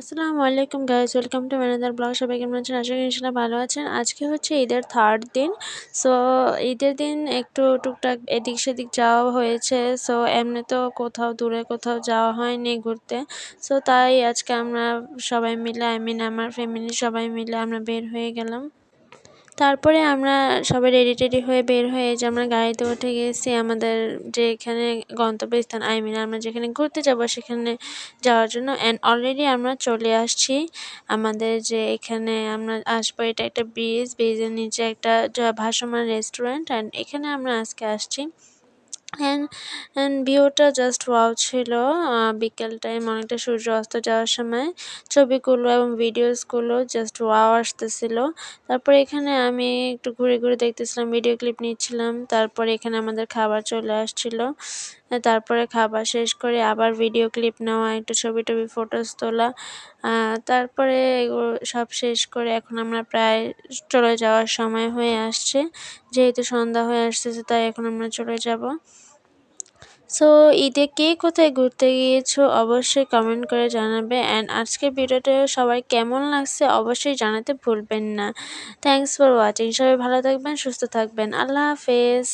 আসসালামু আলাইকুম guys, welcome to another blog. সবাই কেমন আছেন? আশা করি ইনশাআল্লাহ ভালো আছেন। আজকে হচ্ছে ঈদের থার্ড দিন। সো ঈদের দিন একটু টুকটাক এদিক সেদিক যাওয়া হয়েছে। সো এমনি তো কোথাও দূরে কোথাও যাওয়া হয়নি ঘুরতে। সো তাই আজকে আমরা সবাই মিলে আমার ফ্যামিলি সবাই মিলে আমরা বের হয়ে গেলাম। তারপরে আমরা সবাই রেডি হয়ে বের হয়ে যে আমরা গাড়িতে উঠে গেছি আমাদের যেখানে গন্তব্যস্থান, আমরা যেখানে ঘুরতে যাব সেখানে যাওয়ার জন্য। অ্যান্ড অলরেডি আমরা চলে আসছি আমাদের যে এখানে আমরা আসবো। এটা একটা ব্রিজের নিচে একটা ভাসমান রেস্টুরেন্ট, অ্যান্ড এখানে আমরা আজকে আসছি। অ্যান্ড ভিউটা জাস্ট ওয়াও ছিল। বিকেল টাইম অনেকটা সূর্য অস্ত যাওয়ার সময় ছবিগুলো এবং ভিডিওসগুলো জাস্ট ওয়াও আসতেছিল। তারপরে এখানে আমি একটু ঘুরে ঘুরে দেখতেছিলাম, ভিডিও ক্লিপ নিচ্ছিলাম। তারপরে এখানে আমাদের খাবার চলে আসছিল। তারপরে খাবার শেষ করে আবার ভিডিও ক্লিপ নেওয়া, একটু ছবি ফটোস তোলা। তারপরে এগুলো সব শেষ করে এখন আমরা প্রায় চলে যাওয়ার সময় হয়ে আসছে। যেহেতু সন্ধ্যা হয়ে আসতেছে তাই এখন আমরা চলে যাব। সো ঈদে কে কোথায় ঘুরতে গিয়েছো অবশ্যই কমেন্ট করে জানাবে। অ্যান্ড আজকের ভিডিওটা সবাই কেমন লাগছে অবশ্যই জানাতে ভুলবেন না। Thanks for watching. সবাই ভালো থাকবেন, সুস্থ থাকবেন। আল্লাহ হাফেজ।